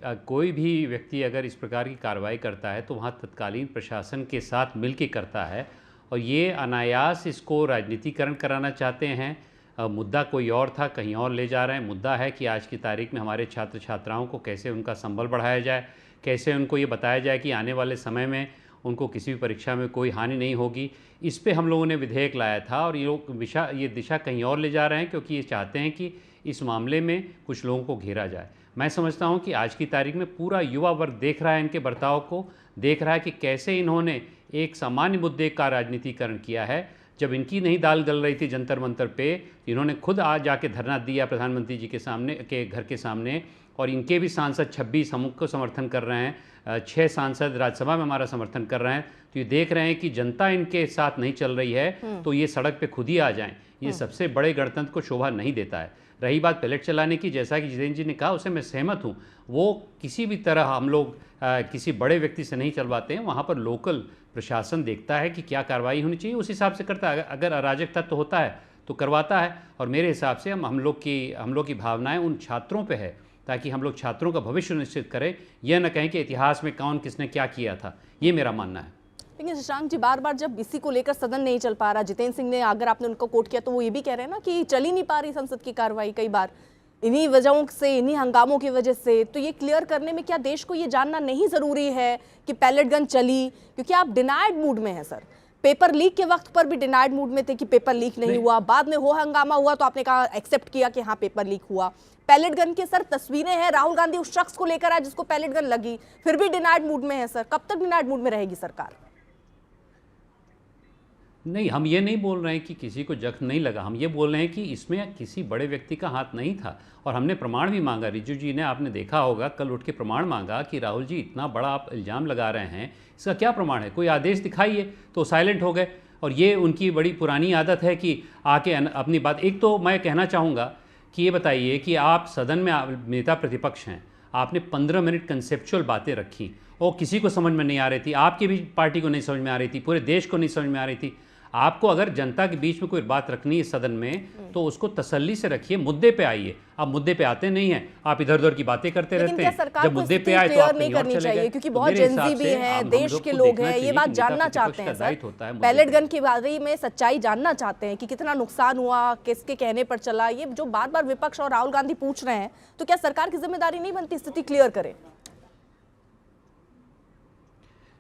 कोई भी व्यक्ति अगर इस प्रकार की कार्रवाई करता है तो वहाँ तत्कालीन प्रशासन के साथ मिल के करता है, और ये अनायास इसको राजनीतिकरण कराना चाहते हैं। मुद्दा कोई और था, कहीं और ले जा रहे हैं। मुद्दा है कि आज की तारीख में हमारे छात्र छात्राओं को कैसे उनका संबल बढ़ाया जाए, कैसे उनको ये बताया जाए कि आने वाले समय में उनको किसी भी परीक्षा में कोई हानि नहीं होगी। इस पे हम लोगों ने विधेयक लाया था, और ये दिशा कहीं और ले जा रहे हैं, क्योंकि ये चाहते हैं कि इस मामले में कुछ लोगों को घेरा जाए। मैं समझता हूं कि आज की तारीख में पूरा युवा वर्ग देख रहा है इनके बर्ताव को, देख रहा है कि कैसे इन्होंने एक सामान्य मुद्दे का राजनीतिकरण किया है। जब इनकी नहीं दाल गल रही थी जंतर मंतर पे, इन्होंने खुद आज जाके धरना दिया प्रधानमंत्री जी के सामने, के घर के सामने, और इनके भी सांसद 26 हम को समर्थन कर रहे हैं, 6 सांसद राज्यसभा में हमारा समर्थन कर रहे हैं। तो ये देख रहे हैं कि जनता इनके साथ नहीं चल रही है, तो ये सड़क पे खुद ही आ जाएं। ये सबसे बड़े गणतंत्र को शोभा नहीं देता है। रही बात पैलेट चलाने की, जैसा कि जितेंद्र जी ने कहा, उससे मैं सहमत हूँ। वो किसी भी तरह हम लोग किसी बड़े व्यक्ति से नहीं चलवाते हैं। वहाँ पर लोकल प्रशासन देखता है कि क्या कार्रवाई होनी चाहिए, उस हिसाब से करता है। अगर अराजक तत्व होता है तो करवाता है। और मेरे हिसाब से हम लोग की भावनाएं उन छात्रों पे है, ताकि हम लोग छात्रों का भविष्य निश्चित करें, यह न कहें कि इतिहास में कौन किसने क्या किया था। ये मेरा मानना है। लेकिन शशांक जी, बार बार जब इसी को लेकर सदन नहीं चल पा रहा, जितेंद्र सिंह ने, अगर आपने उनको कोट किया तो वो ये भी कह रहे हैं ना कि चल ही नहीं पा रही संसद की कार्रवाई कई बार इन्हीं वजहों से, इन्हीं हंगामों की वजह से। तो ये क्लियर करने में क्या देश को ये जानना नहीं जरूरी है कि पैलेट गन चली? क्योंकि आप डिनाइड मूड में हैं सर। पेपर लीक के वक्त पर भी डिनाइड मूड में थे कि पेपर लीक नहीं हुआ, बाद में हो हंगामा हुआ तो आपने कहा, एक्सेप्ट किया कि हाँ पेपर लीक हुआ। पैलेट गन के सर तस्वीरें हैं, राहुल गांधी उस शख्स को लेकर आए जिसको पैलेट गन लगी, फिर भी डिनाइड मूड में है सर। कब तक डिनाइड मूड में रहेगी सरकार? नहीं, हम ये नहीं बोल रहे हैं कि किसी को जख्म नहीं लगा। हम ये बोल रहे हैं कि इसमें किसी बड़े व्यक्ति का हाथ नहीं था, और हमने प्रमाण भी मांगा। रिजू जी ने, आपने देखा होगा, कल उठ के प्रमाण मांगा कि राहुल जी इतना बड़ा आप इल्ज़ाम लगा रहे हैं, इसका क्या प्रमाण है, कोई आदेश दिखाइए। तो साइलेंट हो गए। और ये उनकी बड़ी पुरानी आदत है कि आके अपनी बात। एक तो मैं कहना चाहूँगा कि ये बताइए कि आप सदन में नेता प्रतिपक्ष हैं, आपने 15 मिनट कंसेप्चुअल बातें रखी, और किसी को समझ में नहीं आ रही थी, आपकी भी पार्टी को नहीं समझ में आ रही थी, पूरे देश को नहीं समझ में आ रही थी। आपको अगर जनता के बीच में कोई बात रखनी है सदन में, तो उसको तसल्ली से रखिए, मुद्दे पे आइए। आप मुद्दे पे आते नहीं हैं, आप इधर उधर की बातें करते रहते हैं। जब मुद्दे पे आए तो आप नहीं करनी चाहिए, क्योंकि बहुत जेनजी भी हैं, देश के लोग हैं, ये बात जानना चाहते हैं सर। पैलेट गन के बारे में सच्चाई जानना चाहते हैं कि कितना नुकसान हुआ, किसके कहने पर चला। ये जो बार बार विपक्ष और राहुल गांधी पूछ रहे हैं, तो क्या सरकार की जिम्मेदारी नहीं बनती स्थिति क्लियर करे?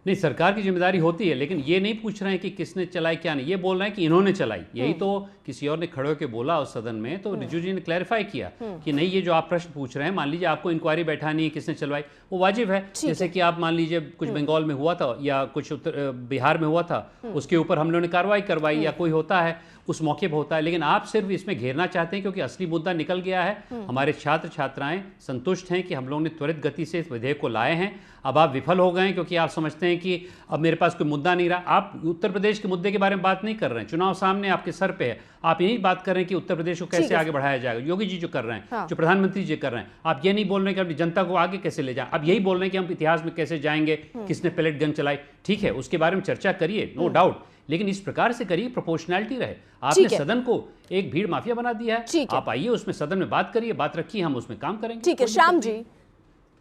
नहीं, सरकार की जिम्मेदारी होती है, लेकिन ये नहीं पूछ रहे हैं कि किसने चलाई क्या नहीं, ये बोल रहे हैं कि इन्होंने चलाई। यही तो किसी और ने खड़े होकर बोला उस सदन में, तो रिजू जी ने क्लैरिफाई किया कि नहीं, ये जो आप प्रश्न पूछ रहे हैं, मान लीजिए आपको इंक्वायरी बैठानी है किसने चलवाई, वो वाजिब है। जैसे कि आप मान लीजिए कुछ बंगाल में हुआ था या कुछ बिहार में हुआ था, उसके ऊपर हम लोगों ने कार्रवाई करवाई, या कोई होता है उस मौके पर होता है। लेकिन आप सिर्फ इसमें घेरना चाहते हैं, क्योंकि असली मुद्दा निकल गया है। हमारे छात्र छात्राएं संतुष्ट हैं कि हम लोगों ने त्वरित गति से इस विधेयक को लाए हैं। अब आप विफल हो गए हैं, क्योंकि आप समझते हैं कि अब मेरे पास कोई मुद्दा नहीं रहा। आप उत्तर प्रदेश के मुद्दे के बारे में बात नहीं कर रहे हैं, चुनाव सामने आपके सर पे है। आप यही बात कर रहे हैं कि उत्तर प्रदेश को कैसे आगे बढ़ाया जाएगा। योगी जी जो कर रहे हैं, जो प्रधानमंत्री जी कर रहे हैं, आप ये नहीं बोल रहे हैं कि अपनी जनता को आगे कैसे ले जाएं। आप यही बोल रहे हैं कि हम इतिहास में कैसे जाएंगे, किसने पैलेट गन चलाई। ठीक है, उसके बारे में चर्चा करिए, नो डाउट, लेकिन इस प्रकार से करिए, प्रोपोर्शनैलिटी रहे। आपने सदन को एक भीड़ माफिया बना दिया है। आप आइए उसमें सदन में बात करिए, बात रखिए, हम उसमें काम करेंगे। ठीक है श्याम जी,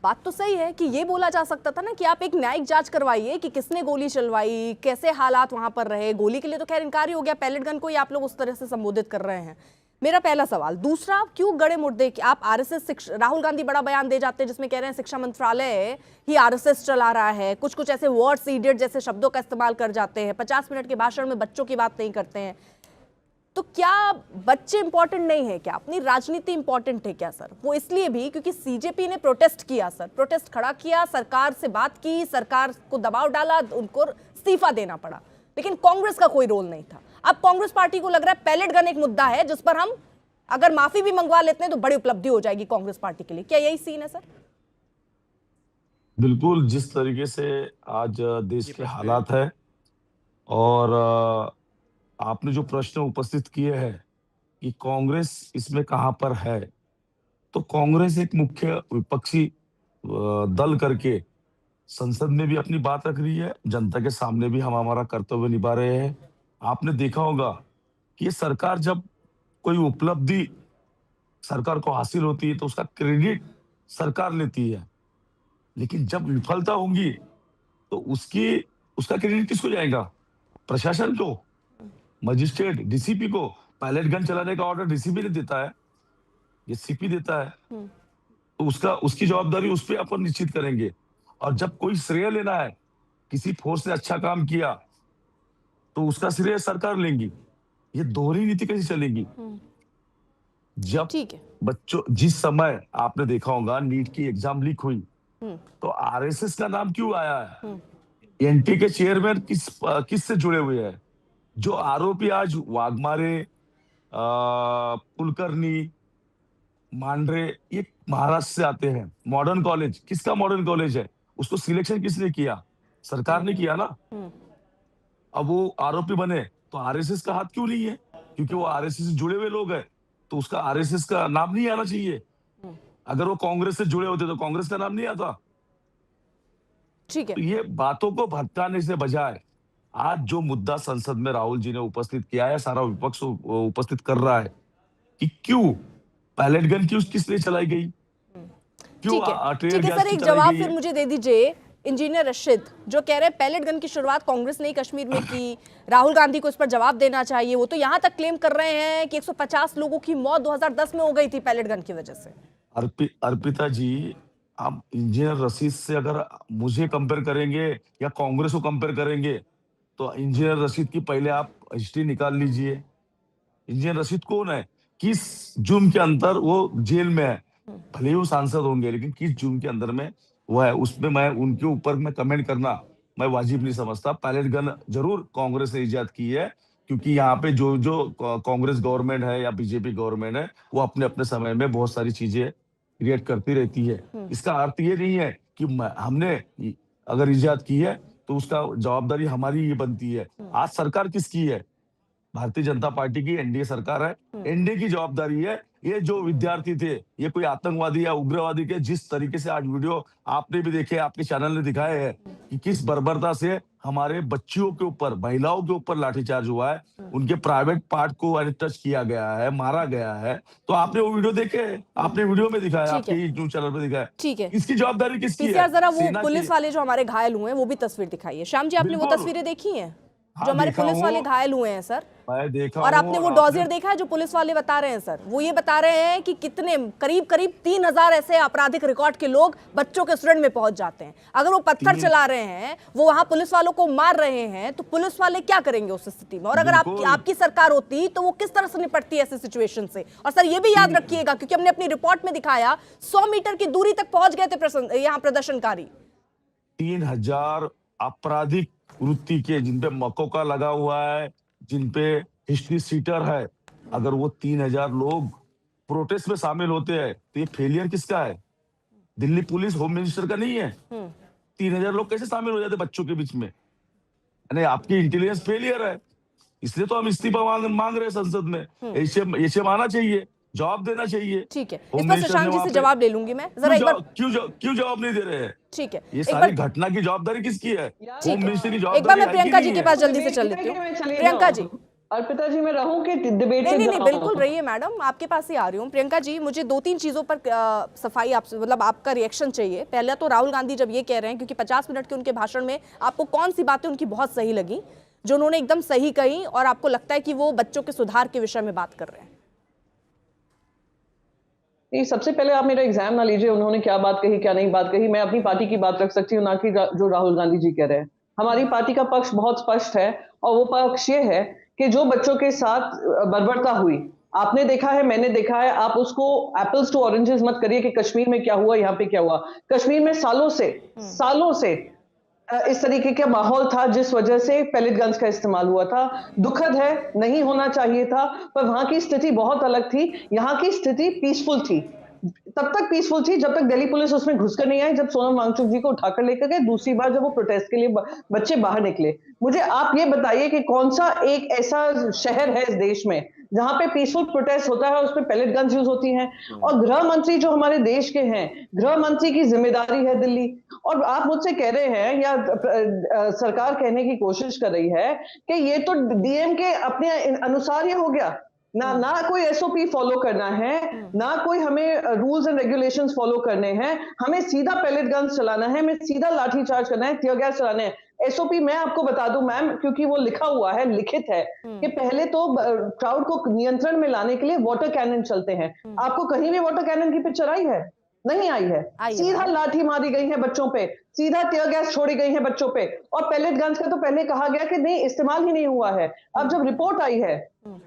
बात तो सही है कि ये बोला जा सकता था ना कि आप एक न्यायिक जांच करवाइए कि किसने गोली चलवाई, कैसे हालात वहां पर रहे। गोली के लिए तो खैर इनकार ही हो गया, पैलेट गन को ही आप लोग उस तरह से संबोधित कर रहे हैं। मेरा पहला सवाल। दूसरा, क्यों गड़े मुद्दे कि आप आरएसएस, राहुल गांधी बड़ा बयान दे जाते हैं जिसमें कह रहे हैं शिक्षा मंत्रालय ही आरएसएस चला रहा है, कुछ कुछ ऐसे वर्ड्स, इडियट जैसे शब्दों का इस्तेमाल कर जाते हैं, 50 मिनट के भाषण में बच्चों की बात नहीं करते हैं। तो क्या बच्चे इंपॉर्टेंट नहीं है क्या? अपनी राजनीति इंपॉर्टेंट है क्या सर? वो इसलिए भी क्योंकि सीजेपी ने प्रोटेस्ट किया सर, प्रोटेस्ट खड़ा किया, सरकार से बात की, सरकार को दबाव डाला, उनको इस्तीफा देना पड़ा, लेकिन कांग्रेस का कोई रोल नहीं था। अब कांग्रेस पार्टी को लग रहा है पैलेट गन एक मुद्दा है जिस पर हम अगर माफी भी मंगवा लेते हैं तो बड़ी उपलब्धि हो जाएगी कांग्रेस पार्टी के लिए। क्या यही सीन है सर? बिल्कुल, जिस तरीके से आज देश के हालात है, और आपने जो प्रश्न उपस्थित किए हैं कि कांग्रेस इसमें कहां पर है, तो कांग्रेस एक मुख्य विपक्षी दल करके संसद में भी अपनी बात रख रही है, जनता के सामने भी हम हमारा कर्तव्य निभा रहे हैं। आपने देखा होगा कि ये सरकार, जब कोई उपलब्धि सरकार को हासिल होती है तो उसका क्रेडिट सरकार लेती है। लेकिन जब विफलता होंगी तो उसकी उसका क्रेडिट किसको जाएगा? प्रशासन को, मजिस्ट्रेट, डीसीपी को। पैलेट गन चलाने का ऑर्डर डीसीपी ने देता है, ये सीपी देता है, तो उसकी जवाबदारी उस पर अपन निश्चित करेंगे। और जब कोई श्रेय लेना है, किसी फोर्स ने अच्छा काम किया तो उसका श्रेय सरकार लेंगी। ये दोहरी नीति कैसे चलेगी? जब ठीक है। बच्चों, जिस समय आपने देखा होगा नीट की एग्जाम लीक हुई तो आरएसएस का नाम क्यों आया है? एनटी के चेयरमैन किस से जुड़े हुए हैं? जो आरोपी आज वाघमारे, कुलकर्णी, मांड्रे, ये महाराष्ट्र से आते हैं। मॉडर्न कॉलेज, किसका मॉडर्न कॉलेज है? उसको सिलेक्शन किसने किया? सरकार ने किया ना। अब वो आरोपी बने तो आरएसएस का हाथ क्यों नहीं है? क्योंकि वो आरएसएस से जुड़े हुए लोग हैं, तो उसका आरएसएस का नाम नहीं आना चाहिए। अगर वो कांग्रेस से जुड़े होते तो कांग्रेस का नाम नहीं आता। ठीक है। तो ये बातों को भटकाने से बजाय आज जो मुद्दा संसद में राहुल जी ने उपस्थित किया है, सारा विपक्ष उपस्थित कर रहा है कि क्यों पैलेट गन किस लिए चलाई गई, क्यों ठीक है टीयर सर, गैस एक चलाई जवाब गई फिर है? मुझे दे दीजिए। इंजीनियर रशीद जो कह रहे हैं पैलेट गन की शुरुआत कांग्रेस ने ही कश्मीर में की, राहुल गांधी को इस पर जवाब देना चाहिए। वो तो यहां तक क्लेम कर रहे हैं कि 150 लोगों की मौत 2010 में हो गई थी पैलेट गन की वजह से। अर्पिता जी, आप इंजीनियर रशीद से अगर मुझे कंपेयर करेंगे या कांग्रेस को कंपेयर करेंगे तो इंजीनियर रशीद की पहले आप हिस्ट्री निकाल लीजिए। इंजीनियर रशीद कौन है? किस जुर्म के अंदर वो जेल में है? भले ही वो सांसद होंगे लेकिन किस जुर्म के अंदर में वो है, उसमें मैं उनके ऊपर में कमेंट करना मैं वाजिब नहीं समझता। पैलेट गन जरूर कांग्रेस ने इजाद की है, क्योंकि यहाँ पे जो जो कांग्रेस गवर्नमेंट है या बीजेपी गवर्नमेंट है वो अपने अपने समय में बहुत सारी चीजें क्रिएट करती रहती है। इसका अर्थ ये नहीं है कि हमने अगर इजाद की है तो उसका जवाबदारी हमारी ही बनती है। आज सरकार किसकी है? भारतीय जनता पार्टी की एनडीए सरकार है। एनडीए की जवाबदारी है। ये जो विद्यार्थी थे, ये कोई आतंकवादी या उग्रवादी के जिस तरीके से आज वीडियो आपने भी देखे, आपके चैनल ने दिखाए हैं कि किस बर्बरता से हमारे बच्चियों के ऊपर, महिलाओं के ऊपर लाठीचार्ज हुआ है, उनके प्राइवेट पार्ट को टच किया गया है, मारा गया है। तो आपने वो वीडियो देखे, आपने वीडियो में दिखाया, ठीक है। आपके न्यूज चैनल पे दिखाया। ठीक है, इसकी जवाबदारी किसकी है? पीसीआर जरा वो सेना की। पुलिस वाले जो हमारे घायल हुए हैं वो भी तस्वीर दिखाइए। श्याम जी, आपने वो बिल्कुल। तस्वीरें देखी हैं हाँ, जो हमारे देखा पुलिस हूँ। वाले घायल हुए हैं सर? मैं देखा और हूँ आपने वो और डॉजियर देखा है जो पुलिस वाले बता रहे हैं सर? वो ये बता रहे हैं कि कितने करीब 3000 ऐसे आपराधिक रिकॉर्ड के लोग बच्चों के सुरंग में पहुंच जाते हैं। अगर वो पत्थर चला रहे हैं, वो वहां पुलिस वालों को मार रहे हैं, तो पुलिस वाले क्या करेंगे उस स्थिति में? और अगर आपकी सरकार होती तो वो किस तरह से निपटती है ऐसी सिचुएशन से? और सर ये भी याद रखिएगा, क्योंकि हमने अपनी रिपोर्ट में दिखाया 100 मीटर की दूरी तक पहुंच गए थे यहाँ प्रदर्शनकारी। 3000 आपराधिक वृत्ति के, जिनपे मकोका लगा हुआ है, जिनपे हिस्ट्री सीटर है, अगर वो 3000 लोग प्रोटेस्ट में शामिल होते हैं तो ये फेलियर किसका है? दिल्ली पुलिस, होम मिनिस्टर का नहीं है। 3000 लोग कैसे शामिल हो जाते बच्चों के बीच में? यानी आपकी इंटेलिजेंस फेलियर है। इसलिए तो हम इस्तीफा मांग रहे हैं संसद में। ऐसे माना चाहिए, जवाब देना चाहिए। ठीक है, इस पर शशांक जी से जवाब ले लूंगी मैं। जरा एक बार क्यों जवाब नहीं दे रहे हैं? ठीक है, ये सारी घटना की जवाबदारी किसकी है? होम मिनिस्टर की एक बार जवाबदारी मैं प्रियंका जी के पास जल्दी से चल लेती हूँ। प्रियंका जी, अर्पिता जी, मैं रहूं कि डिबेट नहीं, बिल्कुल रहिए मैडम, आपके पास ही आ रही हूँ। प्रियंका जी, मुझे 2-3 चीजों पर सफाई आपसे, मतलब आपका रिएक्शन चाहिए। पहले तो राहुल गांधी जब ये कह रहे हैं, क्योंकि 50 मिनट के उनके भाषण में आपको कौन सी बातें उनकी बहुत सही लगी, जो उन्होंने एकदम सही कही, और आपको लगता है कि वो बच्चों के सुधार के विषय में बात कर रहे हैं? नहीं, सबसे पहले आप मेरा एग्जाम ना लीजिए, उन्होंने क्या बात कही क्या नहीं बात कही। मैं अपनी पार्टी की बात रख सकती हूँ, ना कि जो राहुल गांधी जी कह रहे हैं। हमारी पार्टी का पक्ष बहुत स्पष्ट है, और वो पक्ष ये है कि जो बच्चों के साथ बर्बरता हुई, आपने देखा है, मैंने देखा है, आप उसको एप्पल्स टू ऑरेंजेस मत करिए कि कश्मीर में क्या हुआ, यहाँ पे क्या हुआ। कश्मीर में सालों से इस तरीके का माहौल था, जिस वजह से पैलेट गन्स का इस्तेमाल हुआ था। दुखद है, नहीं होना चाहिए था, पर वहां की स्थिति बहुत अलग थी। यहाँ की स्थिति पीसफुल थी, तब तक पीसफुल थी जब तक दिल्ली पुलिस उसमें घुसकर नहीं आई, जब सोनम वांगचुक जी को उठाकर लेकर गए, दूसरी बार जब वो प्रोटेस्ट के लिए बच्चे बाहर निकले। मुझे आप ये बताइए कि कौन सा एक ऐसा शहर है इस देश में जहां पे पीसफुल प्रोटेस्ट होता है, उसमें पैलेट गन्स यूज होती हैं? और गृह मंत्री जो हमारे देश के हैं, गृह मंत्री की जिम्मेदारी है दिल्ली, और आप मुझसे कह रहे हैं, या सरकार कहने की कोशिश कर रही है कि ये तो डीएम के अपने अनुसार ये हो गया। ना कोई एसओपी फॉलो करना है, ना कोई हमें रूल्स एंड रेगुलेशंस फॉलो करने हैं। हमें सीधा पैलेट गन्स चलाना है, हमें सीधा लाठी चार्ज करना है, टियर गैस चलाने हैं। एसओपी मैं आपको बता दूं मैम, क्योंकि वो लिखा हुआ है, लिखित है कि पहले तो क्राउड को नियंत्रण में लाने के लिए वाटर कैनन चलते हैं। आपको कहीं भी वाटर कैनन की पिक्चर आई है? नहीं आई है। सीधा लाठी मारी गई है बच्चों पे, सीधा टियर गैस छोड़ी गई है बच्चों पे, और पैलेट गन्स का तो पहले कहा गया कि नहीं, इस्तेमाल ही नहीं हुआ है। अब जब रिपोर्ट आई है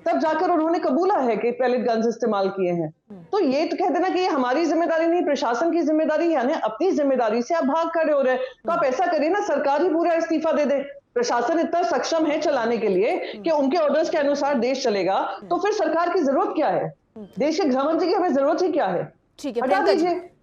तब जाकर उन्होंने कबूला है कि पैलेट गन्स इस्तेमाल किए हैं। तो ये तो कहते ना कि ये हमारी जिम्मेदारी नहीं, प्रशासन की जिम्मेदारी है, यानी अपनी जिम्मेदारी से आप भाग खड़े हो रहे हैं। तो आप ऐसा करिए ना, सरकार ही पूरा इस्तीफा दे दे। प्रशासन इतना सक्षम है चलाने के लिए कि उनके ऑर्डर्स के अनुसार देश चलेगा, तो फिर सरकार की जरूरत क्या है? देश के गृहमंत्री की हमें जरूरत ही क्या है? ठीक है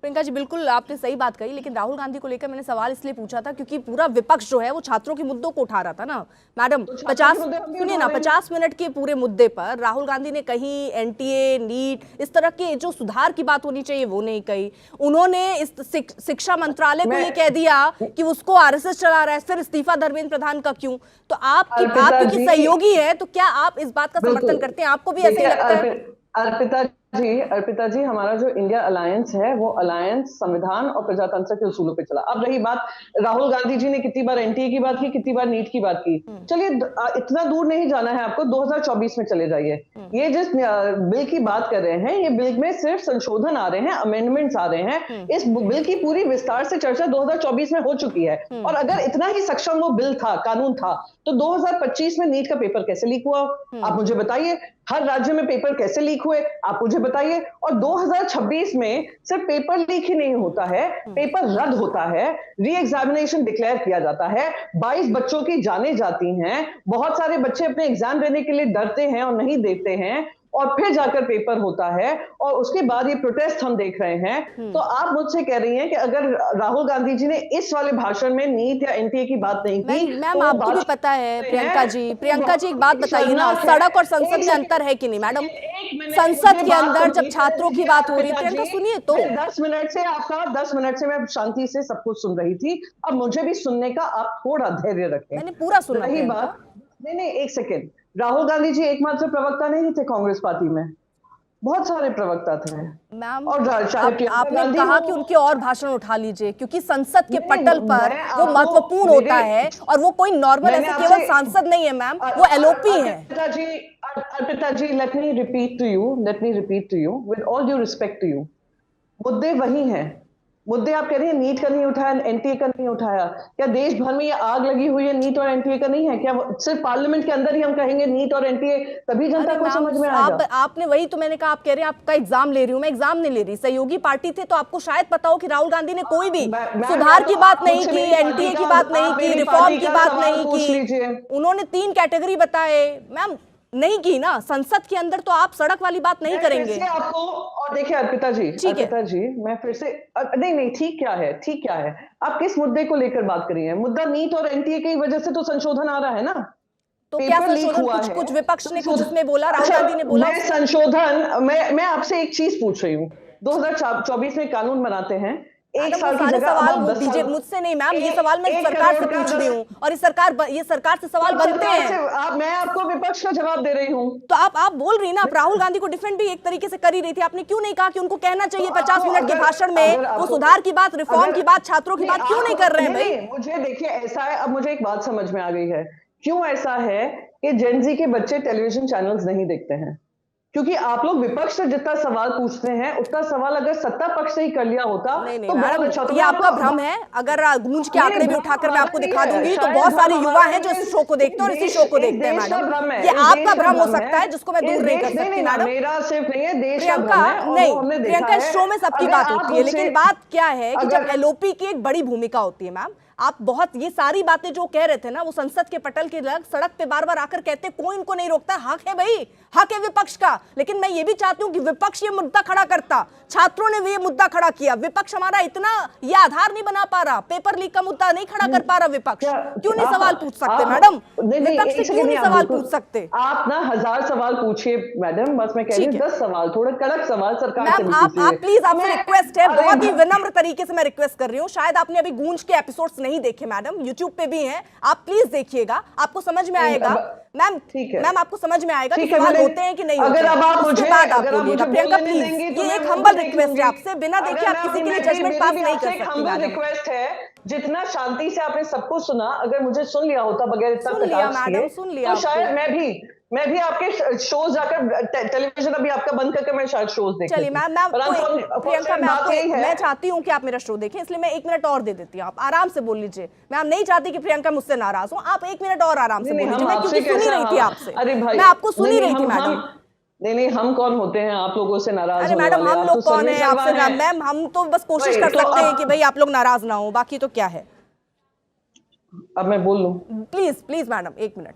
प्रियंका जी, बिल्कुल आपने सही बात कही, लेकिन राहुल गांधी को लेकर मैंने सवाल इसलिए पूछा था क्योंकि पूरा विपक्ष जो है वो छात्रों के मुद्दों को उठा रहा था ना मैडम। 50 मिनट के पूरे मुद्दे पर राहुल गांधी ने कहीं एनटीए, नीट, इस तरह के जो सुधार की बात होनी चाहिए वो नहीं कही। उन्होंने इस शिक्षा मंत्रालय को ये कह दिया कि उसको आरएसएस चला रहा है, फिर इस्तीफा धर्मेंद्र प्रधान का क्यों? तो आप क्योंकि सहयोगी है, तो क्या आप इस बात का समर्थन करते हैं? आपको भी ऐसा ही लगता है? अर्पिता जी, हमारा जो इंडिया अलायंस है वो अलायंस संविधान और प्रजातंत्र के उसूलों पे चला। अब रही बात, राहुल गांधी जी ने कितनी बार एनटीए की बात की, कितनी बार नीट की बात की। चलिए इतना दूर नहीं जाना है आपको, 2024 में चले जाइए। ये जिस बिल की बात कर रहे हैं, ये बिल में सिर्फ संशोधन आ रहे हैं, अमेंडमेंट्स आ रहे हैं। इस बिल की पूरी विस्तार से चर्चा 2024 में हो चुकी है। और अगर इतना ही सक्षम वो बिल था, कानून था, तो 2025 में नीट का पेपर कैसे लीक हुआ आप मुझे बताइए? हर राज्य में पेपर कैसे लीक हुए आप मुझे बताइए? और 2026 में सिर्फ पेपर लीक ही नहीं होता है, पेपर रद्द होता है, री एग्जामिनेशन डिक्लेयर किया जाता है, 22 बच्चों की जानें जाती हैं, बहुत सारे बच्चे अपने एग्जाम देने के लिए डरते हैं और नहीं देते हैं, और फिर जाकर पेपर होता है, और उसके बाद ये प्रोटेस्ट हम देख रहे हैं। तो आप मुझसे कह रही हैं कि अगर राहुल गांधी जी ने इस वाले भाषण में नीट या एनटीए की बात नहीं की, मैम आपको भी पता है प्रियंका जी एक बात बताइए ना, सड़क और संसद में अंतर है कि नहीं मैडम? संसद के अंदर जब छात्रों की बात हो रही है, प्रियंका सुनिए तो 10 मिनट से मैं शांति से सब कुछ सुन रही थी। अब मुझे भी सुनने का आप थोड़ा धैर्य रखें। मैंने पूरा सुना। रही बात, नहीं एक सेकेंड, राहुल गांधी जी एकमात्र प्रवक्ता नहीं थे कांग्रेस पार्टी में, बहुत सारे प्रवक्ता थे मैम। और आपने कहा कि उनके और भाषण उठा लीजिए, क्योंकि संसद के पटल पर वो महत्वपूर्ण होता है, और वो कोई नॉर्मल ऐसे केवल सांसद नहीं है मैम, वो एलओपी है। Arpita ji, let me repeat to you with all due respect to you, मुद्दे वही हैं। मुद्दे आप कह रही हैं नीट का नहीं उठाया, एनटीए का नहीं उठाया। क्या देश भर में ये आग लगी हुई है नीट और एनटीए का नहीं है? क्या सिर्फ पार्लियामेंट के अंदर ही हम कहेंगे नीट और एनटीए, तभी जनता को समझ में आएगा? आपने वही तो मैंने कहा, आप कह रहे हैं आपका एग्जाम ले रही हूं, मैं एग्जाम नहीं ले रही। सहयोगी पार्टी थे तो आपको शायद पता हो कि राहुल गांधी ने कोई भी सुधार की बात नहीं की, एनटीए की बात नहीं की, रिफॉर्म की बात नहीं की। उन्होंने 3 कैटेगरी बताए मैम, नहीं की ना। संसद के अंदर तो आप सड़क वाली बात नहीं करेंगे आपको। और देखिए अर्पिता जी, मैं फिर से नहीं ठीक क्या है, आप किस मुद्दे को लेकर बात कर रही हैं? मुद्दा नीट और एनटीए की वजह से तो संशोधन आ रहा है ना। तो क्या संशोधन कुछ विपक्ष ने कुछ उसमें बोला, राहुल गांधी ने बोला संशोधन? मैं आपसे एक चीज पूछ रही हूँ, 2024 में कानून बनाते हैं, एक साल की जगह सवाल मुझसे नहीं मैम, ये सवाल मैं सरकार से पूछ रही हूँ, और ये सरकार से सवाल बनते हैं। मैं आपको विपक्ष का जवाब दे रही हूँ। तो आप बोल रही ना, आप राहुल गांधी को डिफेंड भी एक तरीके से कर ही रही थी। आपने क्यों नहीं कहा कि उनको कहना चाहिए 50 मिनट के भाषण में वो सुधार की बात, रिफॉर्म की बात, छात्रों की बात क्यों नहीं कर रहे हैं भाई? मुझे देखिए ऐसा है, अब मुझे एक बात समझ में आ गई है क्यों ऐसा है कि जेनजी के बच्चे टेलीविजन चैनल्स नहीं देखते हैं। क्योंकि आप लोग विपक्ष से जितना सवाल पूछते हैं उतना सवाल अगर सत्ता पक्ष से ही कर लिया होता तो बहुत अच्छा। ये आपका भ्रम है। अगर गूंज के आंकड़े भी उठाकर मैं आपको दिखा दूंगी तो बहुत सारे युवा हैं जो इस शो को देखते हैं और इसी शो को देखते हैं मैडम। ये आपका भ्रम हो सकता है जिसको मैं दूर नहीं कर सकती मैडम। मेरा सिर्फ नहीं है, देश का प्रियंका नहीं, प्रियंका इस शो में सबकी बात होती है, लेकिन बात क्या है कि जब एलओपी की एक बड़ी भूमिका होती है मैम, आप बहुत ये सारी बातें जो कह रहे थे ना, वो संसद के पटल के लग सड़क पे बार बार आकर कहते, कोई इनको नहीं रोकता। हक है भाई, हक है विपक्ष का, लेकिन मैं ये भी चाहती हूँ कि विपक्ष ये मुद्दा खड़ा करता। छात्रों ने भी ये मुद्दा खड़ा किया, विपक्ष हमारा इतना ये आधार नहीं बना पा रहा, पेपर लीक का मुद्दा नहीं खड़ा कर पा रहा विपक्ष। क्यों नहीं सवाल पूछ सकते मैडम? विपक्ष से क्यों नहीं सवाल पूछ सकते? आप ना 1000 सवाल पूछिए मैडम, बस मैं कह रही हूँ 10 सवाल, थोड़े कड़क सवाल सरकार से आप प्लीज, आपसे रिक्वेस्ट है, बहुत ही विनम्र तरीके से मैं रिक्वेस्ट कर रही हूँ। शायद आपने अभी गूंज के एपिसोड्स नहीं नहीं देखे मैडम, यूट्यूब पे भी हैं, आप प्लीज देखिएगा, आपको समझ में आएगा। मैम ठीक है मैम, आपको समझ में आएगा कि ठीक है, सवाल मैंने- होते हैं कि नहीं होते अगर हैं। अब आप उसके मुझे- बाद आप अगर आप बोलिएगा। मुझे प्रियंका बोलने प्लीज, देंगी तो ये मैं एक बोल हम्बल के रिक्वेस्ट है देखूंगी। आपसे, बिना देखे आप किसी के लिए जजमेंट पास नहीं कर सकती हम्बल मैडम। रिक्वेस्ट है, जितना शांति से आपने सबको सुना, अगर मुझे सुन लिया होता बगैर इतना सुन लिया कटाक्ष मैडम, किए, सुन लिया तो शायद आपको। मैं भी आपके शोज जाकर टेलीविजन अभी आपका बंद करके मैं शायद शोज देख चलिए लेती। मैम, मैं पर आपको आपको- प्रियंका, मैं बात यही आपको, है- मैं चाहती हूँ कि आप मेरा शो देखें, इसलिए मैं 1 मिनट और दे देती हूँ, आप आराम से बोल लीजिए। मैं नहीं चाहती कि प्रियंका मुझसे नाराज हो, आप 1 मिनट और आराम से बोल लीजिए, मैं क्योंकि सुन ही रही थी आपसे। अरे भाई, मैं आपको सुन ही रही थी मैडम। नहीं, हम कौन होते हैं आप लोगों से नाराज अरे होने मैडम, वाले? हम आप लोग तो कौन है सर्वेसर्वा आपसे? हैं। मैम, हम तो बस कोशिश वही, कर तो सकते हैं अब- कि भाई आप लोग नाराज ना हो, बाकी तो क्या है। अब मैं बोल लूं? Please please madam, 1 minute.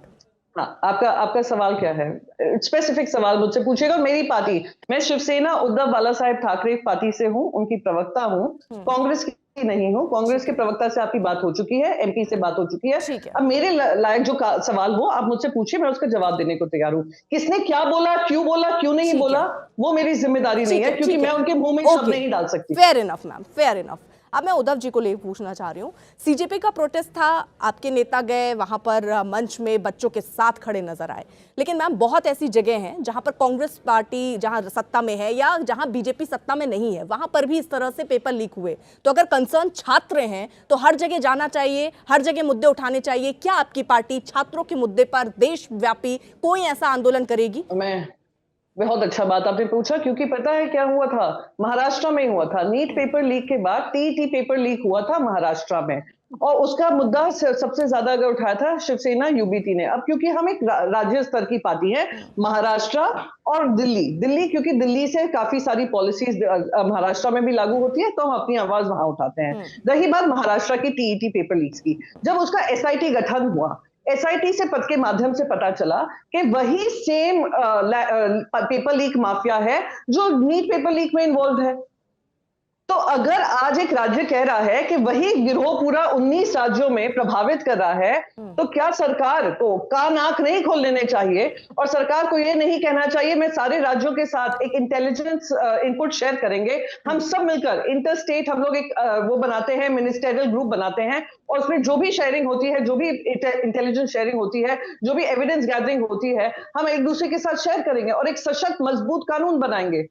हाँ, आपका सवाल क्या है? स्पेसिफिक सवाल मुझसे पूछेगा। मेरी पार्टी, मैं शिवसेना उद्धव बाला साहेब ठाकरे पार्टी से हूँ, उनकी प्रवक्ता हूँ, कांग्रेस की नहीं हूँ। कांग्रेस के प्रवक्ता से आपकी बात हो चुकी है, एमपी से बात हो चुकी है। ठीक है। अब मेरे लायक जो सवाल हो आप मुझसे पूछिए, मैं उसका जवाब देने को तैयार हूँ। किसने क्या बोला, क्यों नहीं ठीक बोला, है। वो मेरी जिम्मेदारी नहीं है, क्योंकि मैं उनके मुंह में शब्द नहीं डाल सकती। Fair enough ma'am, fair enough. अब मैं उद्धव जी को ले पूछना चाह रही हूँ, सीजेपी का प्रोटेस्ट था, आपके नेता गए वहां पर मंच में बच्चों के साथ खड़े नजर आए, लेकिन मैम बहुत ऐसी जगह हैं जहां पर कांग्रेस पार्टी जहां सत्ता में है या जहां बीजेपी सत्ता में नहीं है, वहां पर भी इस तरह से पेपर लीक हुए। तो अगर कंसर्न छात्र हैं तो हर जगह जाना चाहिए, हर जगह मुद्दे उठाने चाहिए। क्या आपकी पार्टी छात्रों के मुद्दे पर देशव्यापी कोई ऐसा आंदोलन करेगी? बहुत अच्छा बात आपने पूछा, क्योंकि पता है क्या हुआ था? महाराष्ट्र में हुआ था। नीट पेपर लीक के बाद टीईटी पेपर लीक हुआ था महाराष्ट्र में, और उसका मुद्दा सबसे ज्यादा अगर उठाया था शिवसेना यूबीटी ने। अब क्योंकि हम एक राज्य स्तर की पार्टी है, महाराष्ट्र और दिल्ली क्योंकि दिल्ली से काफी सारी पॉलिसीज महाराष्ट्र में भी लागू होती है, तो हम अपनी आवाज वहां उठाते हैं। रही बात महाराष्ट्र की टीईटी पेपर लीक्स की, जब उसका एसआईटी गठन हुआ, एसआईटी से पद के माध्यम से पता चला कि वही सेम पेपर लीक माफिया है जो नीट पेपर लीक में इन्वॉल्व है। तो अगर आज एक राज्य कह रहा है कि वही गिरोह पूरा 19 राज्यों में प्रभावित कर रहा है, तो क्या सरकार को कान आंख नहीं खोल लेने चाहिए, और सरकार को यह नहीं कहना चाहिए मैं सारे राज्यों के साथ एक इंटेलिजेंस इनपुट शेयर करेंगे, हम सब मिलकर इंटरस्टेट हम लोग एक वो बनाते हैं, मिनिस्टेरियल ग्रुप बनाते हैं, और उसमें जो भी शेयरिंग होती है, जो भी इंटेलिजेंस शेयरिंग होती है, जो भी एविडेंस गैदरिंग होती है, हम एक दूसरे के साथ शेयर करेंगे और एक सशक्त मजबूत कानून बनाएंगे।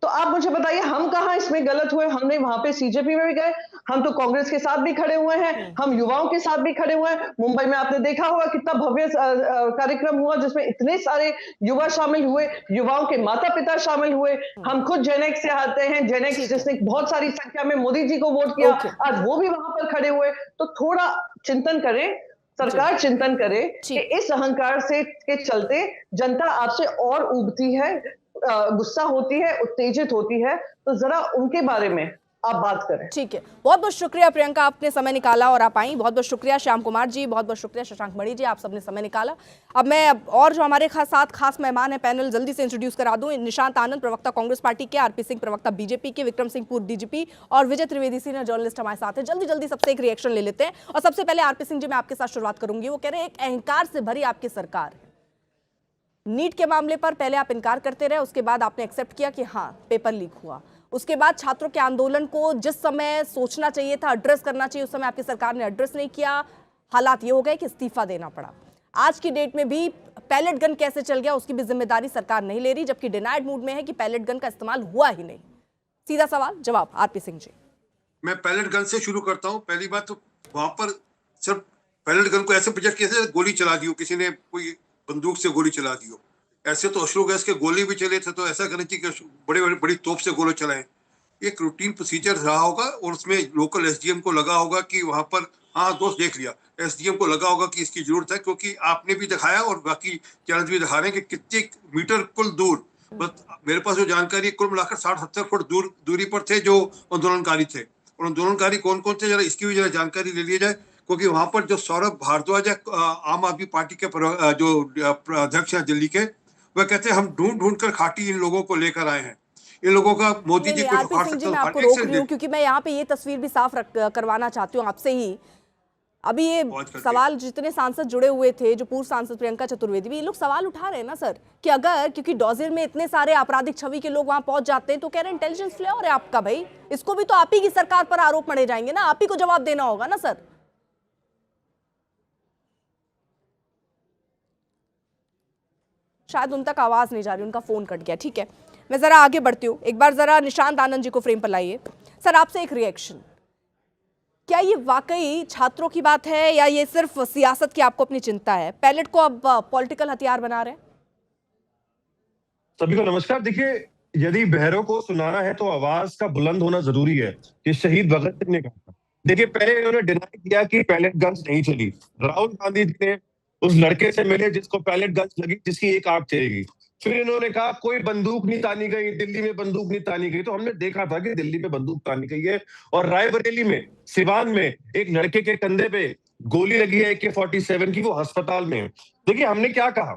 तो आप मुझे बताइए, हम कहां इसमें गलत हुए? हमने वहां पे सीजेपी में भी गए, हम तो कांग्रेस के साथ भी खड़े हुए हैं, हम युवाओं के साथ भी खड़े हुए हैं। मुंबई में आपने देखा होगा कितना भव्य कार्यक्रम हुआ जिसमें इतने सारे युवा शामिल हुए, युवाओं के माता पिता शामिल हुए। हम खुद जेनेक्स से आते हैं, जेनेक्स जिसने बहुत सारी संख्या में मोदी जी को वोट किया, आज वो भी वहां पर खड़े हुए। तो थोड़ा चिंतन करें, सरकार चिंतन करे कि इस अहंकार से के चलते जनता आपसे और उबती है, गुस्सा होती है, उत्तेजित होती है, तो जरा उनके बारे में आप बात करें। ठीक है, बहुत बहुत शुक्रिया प्रियंका, आपने समय निकाला और आप आई। बहुत बहुत शुक्रिया श्याम कुमार जी, बहुत बहुत शुक्रिया शशांक मणि जी, आप सबने समय निकाला। अब मैं और जो हमारे साथ खास मेहमान है पैनल, जल्दी से इंट्रोड्यूस करा दूं। निशांत आनंद, प्रवक्ता कांग्रेस पार्टी के, आरपी सिंह, प्रवक्ता बीजेपी के, विक्रम सिंह, पूर्व डीजीपी, और विजय त्रिवेदी, सीनियर जर्नलिस्ट हमारे साथ है। जल्दी जल्दी सबसे एक रिएक्शन ले लेते हैं। और सबसे पहले आरपी सिंह जी, मैं आपके साथ शुरुआत करूंगी। वो कह रहे हैं एक अहंकार से भरी आपकी सरकार है, नीट के मामले पर पहले आप इनकार करते रहे, उसके बाद आपने एक्सेप्ट किया कि हाँ पेपर लीक हुआ, उसके बाद छात्रों के आंदोलन को जिस समय सोचना चाहिए था, एड्रेस करना चाहिए, उस समय आपकी सरकार ने एड्रेस नहीं किया, हालात ये हो गए कि इस्तीफा देना पड़ा। आज की डेट में भी पैलेट गन कैसे चल गया उसकी भी जिम्मेदारी सरकार नहीं ले रही, जबकि डिनाइड मूड में है कि पैलेट गन का इस्तेमाल हुआ ही नहीं। सीधा सवाल जवाब आरपी सिंह जी। मैं पैलेट गन से शुरू करता हूँ। पहली बात तो वहां पर सिर्फ पैलेट गन को ऐसे प्रोजेक्ट किया जैसे गोली चला दी हो, किसी ने कोई बंदूक से गोली चला दी हो। ऐसे तो अश्रु गैस के गोली भी चले थे, तो ऐसा करना चाहिए कि बड़ी तोप से गोले चलाएं। एक रूटीन प्रोसीजर रहा होगा, और उसमें लोकल एसडीएम को लगा होगा कि वहां पर हाँ दोस्त देख लिया, एसडीएम को लगा होगा कि इसकी जरूरत है, क्योंकि आपने भी दिखाया और बाकी चैनल भी दिखा रहे हैं कि कितने मीटर कुल दूर, बस मेरे पास जो जानकारी कुल मिलाकर 60-70 फुट दूरी पर थे जो आंदोलनकारी थे। और आंदोलनकारी कौन कौन थे, जरा इसकी भी जरा जानकारी ले ली जाए, क्योंकि वहां पर जो सौरभ भारद्वाज है, आम आदमी पार्टी के जो अध्यक्ष है दिल्ली के, वह कहते हैं हम ढूंढ कर खाटी इन लोगों को लेकर आए हैं, इन लोगों का मोदी जी को उखाड़ सकते मैं आपको रोक रही हूँ क्योंकि मैं यहाँ पे ये तस्वीर भी साफ करवाना चाहती हूँ आपसे ही। अभी ये सवाल जितने सांसद जुड़े हुए थे, जो पूर्व सांसद प्रियंका चतुर्वेदी भी, ये लोग सवाल उठा रहे हैं ना सर कि अगर क्योंकि डोजियर में इतने सारे आपराधिक छवि के लोग वहां पहुंच जाते हैं, तो कह रहे हैं इंटेलिजेंस फ्लेयर है आपका भाई, इसको भी तो आप ही की सरकार पर आरोप मढ़े जाएंगे ना, आप ही को जवाब देना होगा ना सर। शायद उन तक आवाज़ नहीं जा रही, उनका फ़ोन कट गया। ठीक है, मैं ज़रा आगे बढ़ती हूँ। एक बार ज़रा निशांत आनंद जी को फ्रेम पर लाइए। सर, आपसे एक रिएक्शन, क्या ये वाकई छात्रों की बात है या ये सिर्फ सियासत की आपको अपनी चिंता है? पैलेट को अब पॉलिटिकल हथियार बना रहे हैं? सभी को नमस्कार। देखिए, यदि बहरों को सुनाना है तो आवाज का बुलंद होना जरूरी है। ये शहीद भगत सिंह ने कहा था। देखिए, पहले इन्होंने डिनाई किया कि पैलेट गन्स नहीं चली। राहुल गांधी जी ने उस लड़के से मिले जिसको पैलेट गन्स लगी, जिसकी एक आंख चलेगी। फिर इन्होंने कहा कोई बंदूक नहीं तानी गई, दिल्ली में बंदूक नहीं तानी गई। तो हमने देखा था कि दिल्ली में बंदूक तानी गई है। और रायबरेली में, सिवान में एक लड़के के कंधे पे गोली लगी है AK-47 की, वो अस्पताल में है। देखिए, हमने क्या कहा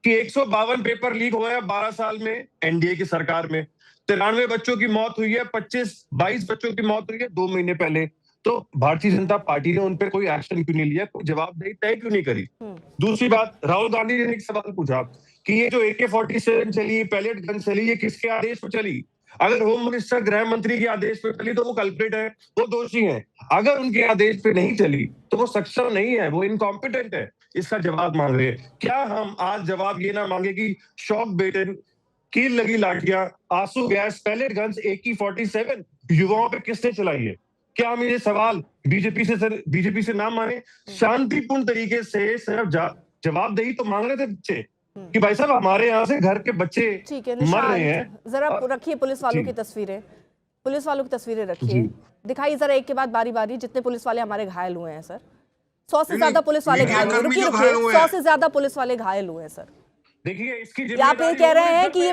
कि 152 पेपर लीक हुए हैं 12 साल में एनडीए की सरकार में। 93 बच्चों की मौत हुई है, 22 बच्चों की मौत हुई है 2 महीने पहले। तो भारतीय जनता पार्टी ने उन पर कोई एक्शन क्यों नहीं लिया, कोई जवाबदेही तय क्यों नहीं करी? दूसरी बात, राहुल गांधी जी ने एक सवाल पूछा कि ये जो AK-47 चली, पैलेट गन चली, ये किसके आदेश पर चली? अगर होम मिनिस्टर, गृह मंत्री के आदेश पर चली तो वो कल्प्रिट है, वो दोषी है। अगर उनके आदेश पे नहीं चली तो वो सक्षम नहीं है, वो इनकॉम्पिटेंट है। इसका जवाब मांग रहे हैं। क्या हम आज जवाब ये ना मांगे कि शॉक बेटन, कील लगी लाठियां, आंसू गैस, पैलेट गन्स, AK-47 युवाओं पे किसने चलाई है? क्या हम ये सवाल बीजेपी से ना माने? शांतिपूर्ण तरीके से सिर्फ जवाबदेही तो मांग रहे थे बच्चे कि भाई साहब हमारे यहाँ से घर के बच्चे ठीक है, मर रहे हैं। जरा रखिए पुलिस वालों की तस्वीरें, पुलिस वालों की तस्वीरें रखिए, दिखाइए जरा एक के बाद बारी बारी जितने पुलिस वाले हमारे घायल हुए हैं। सर, 100 से ज्यादा पुलिस वाले घायल हुए। रुकिए, 100 से ज्यादा पुलिस वाले घायल हुए हैं। सर, देखिए, इसकी आप ये कह रहे हैं कि ये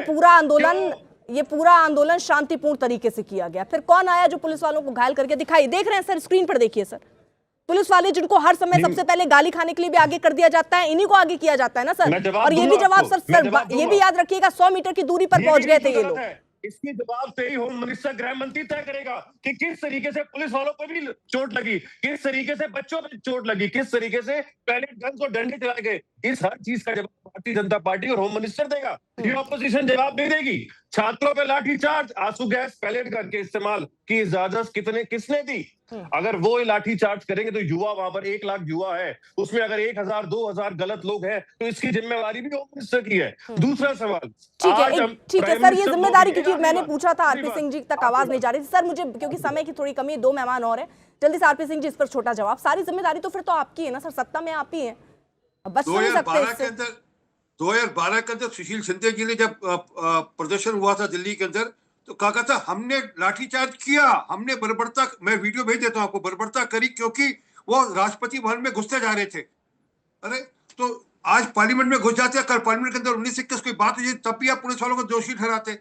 पूरा आंदोलन शांतिपूर्ण तरीके से किया गया, फिर कौन आया जो पुलिस वालों को घायल करके दिखाई? देख रहे हैं सर, स्क्रीन पर देखिए सर, पुलिस वाले जिनको हर समय सबसे पहले गाली खाने के लिए भी आगे कर दिया जाता है, इन्हीं को आगे किया जाता है ना सर। और ये भी जवाब सर ये भी याद रखिएगा, 100 मीटर की दूरी पर पहुंच गए थे ये लोग। इसके जवाब से ही होम मिनिस्टर, गृह मंत्री तय करेगा कि किस तरीके से पुलिस वालों पर भी चोट लगी, किस तरीके से बच्चों पर चोट लगी, किस तरीके से पैलेट गन्स और डंडे चलाए गए। इस हर चीज का जवाब भारतीय जनता पार्टी और होम मिनिस्टर देगा। ये ऑपोजिशन जवाब नहीं देगी। छात्रों पे लाठीचार्ज, आंसू गैस, पैलेट गन के इस्तेमाल की इजाजत किसने दी? अगर वो लाठीचार्ज करेंगे तो युवा, वहां पर 1 लाख युवा है, उसमें अगर 1000 2000 गलत लोग हैं तो इसकी जिम्मेवारी भी होम मिनिस्टर की है। दूसरा सवाल, ठीक है सर, ये जिम्मेदारी, क्योंकि मैंने पूछा था आरपी सिंह जी तक आवाज नहीं जा रही थी सर, मुझे क्योंकि समय की थोड़ी कमी है, 2 मेहमान और हैं, जल्दी से आरपी सिंह जी इस पर छोटा जवाब। सारी जिम्मेदारी तो फिर तो आपकी है ना सर, सत्ता में आप ही हैं, बच नहीं सकते इससे। 2012 के अंदर सुशील शिंदे जी ने जब प्रदर्शन हुआ था दिल्ली के अंदर, तो कहा था हमने लाठीचार्ज किया, हमने बर्बरता, मैं वीडियो भेज देता हूं आपको, बर्बरता करी क्योंकि वो राष्ट्रपति भवन में घुसते जा रहे थे। अरे तो आज पार्लियामेंट में घुस जाते हैं, कल पार्लियामेंट के अंदर 1921 कोई बात हुई तब भी आप पुलिस वालों को दोषी ठहराते।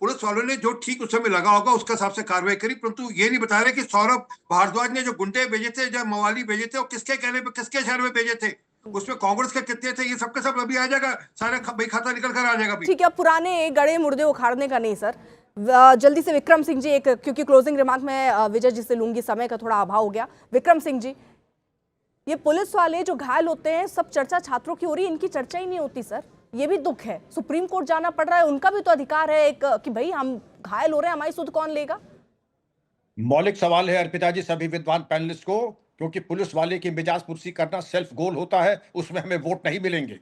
पुलिस वालों ने जो ठीक उस समय लगा होगा उसके हिसाब से कार्रवाई करी, परंतु ये नहीं बता रहे कि सौरभ भारद्वाज ने जो गुंडे भेजे थे, जो मवाली भेजे थे, वो किसके कहने पे किसके शहर में भेजे थे, उसमें कांग्रेस के कितने थे, ये सबके सब अभी आ जाएगा, सारा बही खाता निकल कर आ जाएगा। ठीक है, पुराने गड़े मुर्दे उखाड़ने का नहीं सर, जल्दी से विक्रम सिंह जी, एक क्योंकि क्लोजिंग रिमार्क में विजय जी से लूंगी, समय का थोड़ा अभाव हो गया। विक्रम सिंह जी, ये पुलिस वाले जो घायल होते हैं, सब चर्चा छात्रों की हो रही है, इनकी चर्चा ही नहीं होती सर, ये भी दुख है। सुप्रीम कोर्ट जाना पड़ रहा है, उनका भी तो अधिकार है एक कि भाई हम घायल हो रहे हैं, हमारी सुध कौन लेगा? मौलिक सवाल है अर्पिता जी सभी विद्वान पैनलिस्ट को, क्योंकि पुलिस वाले की मिजाज पुरसी करना सेल्फ गोल होता है, उसमें हमें वोट नहीं मिलेंगे।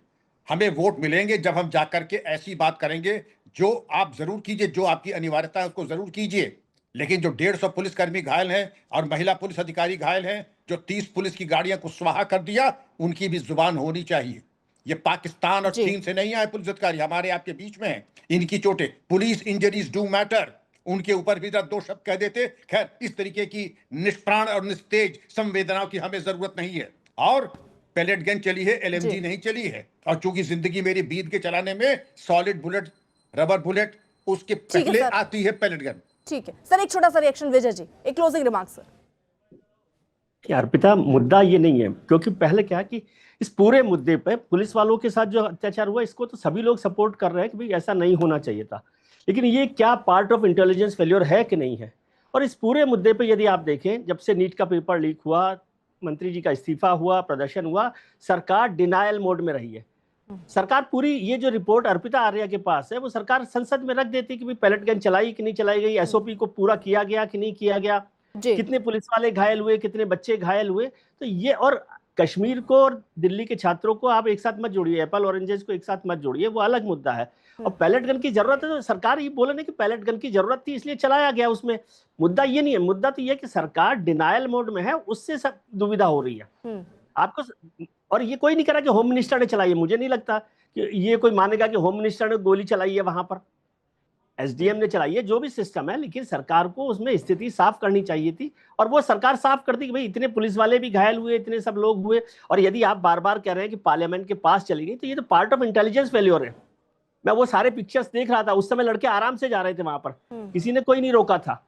हमें वोट मिलेंगे जब हम जाकर के ऐसी बात करेंगे जो आप जरूर कीजिए, जो आपकी अनिवार्यता है उसको जरूर कीजिए, लेकिन जो 150 पुलिसकर्मी घायल हैं और महिला पुलिस अधिकारी घायल हैं, जो 30 पुलिस की गाड़ियां को स्वाहा कर दिया, उनकी भी जुबान होनी चाहिए। ये पाकिस्तान और चीन से नहीं आए पुलिस अधिकारी, हमारे आपके बीच में हैं। इनकी चोटें, पुलिस इंजरीज डू मैटर, उनके ऊपर भी 2 शब्द कह देते। खैर, इस तरीके की निष्प्राण और निस्तेज संवेदनाओं की हमें जरूरत नहीं है। और पैलेट गन चली है, LMG नहीं चली है, और चूंकि जिंदगी मेरी बीत के चलाने में सॉलिड बुलेट, रबर बुलेट, उसके पहले आती है पैलेट गन। ठीक है सर, एक छोटा सा रिएक्शन विजय जी, एक क्लोजिंग रिमार्क सर। अर्पिता, मुद्दा ये नहीं है, क्योंकि पहले क्या कि इस पूरे मुद्दे पे पुलिस वालों के साथ जो अत्याचार हुआ, इसको तो सभी लोग सपोर्ट कर रहे हैं कि भाई ऐसा नहीं होना चाहिए था, लेकिन ये क्या पार्ट ऑफ इंटेलिजेंस फेल्योर है कि नहीं है? और इस पूरे मुद्दे पे यदि आप देखें, जब से नीट का पेपर लीक हुआ, मंत्री जी का इस्तीफा हुआ, प्रदर्शन हुआ, सरकार डिनायल मोड में रही है। सरकार पूरी, ये जो रिपोर्ट अर्पिता आर्या के पास है, वो सरकार संसद में रख देती कि भाई पैलेट गन चलाई कि नहीं चलाई गई, SOP को पूरा किया गया कि नहीं किया गया, कितने पुलिस वाले घायल हुए, कितने बच्चे घायल हुए। तो ये, और कश्मीर को और दिल्ली के छात्रों को आप एक साथ मत जोड़िए, एप्पल ऑरेंजेस को एक साथ मत जोड़िए, वो अलग मुद्दा है। और पैलेट गन की जरूरत है तो सरकार ये बोले नहीं कि पैलेट गन की जरूरत थी इसलिए चलाया गया उसमें, मुद्दा ये नहीं है। मुद्दा तो ये कि सरकार डिनायल मोड में है, उससे सब दुविधा हो रही है आपको। और ये कोई नहीं कह रहा कि होम मिनिस्टर ने चलाई है, मुझे नहीं लगता कि ये कोई मानेगा कि होम मिनिस्टर ने गोली चलाई है वहां पर, एसडीएम ने चलाई है, जो भी सिस्टम है। लेकिन सरकार को उसमें स्थिति साफ करनी चाहिए थी और वो सरकार साफ करती कि भाई इतने पुलिस वाले भी घायल हुए, इतने सब लोग हुए। और यदि आप बार बार कह रहे हैं कि पार्लियामेंट के पास चली गई तो ये तो पार्ट ऑफ इंटेलिजेंस फेल्योर है। मैं वो सारे पिक्चर्स देख रहा था, उस समय लड़के आराम से जा रहे थे वहां पर, किसी ने कोई नहीं रोका था।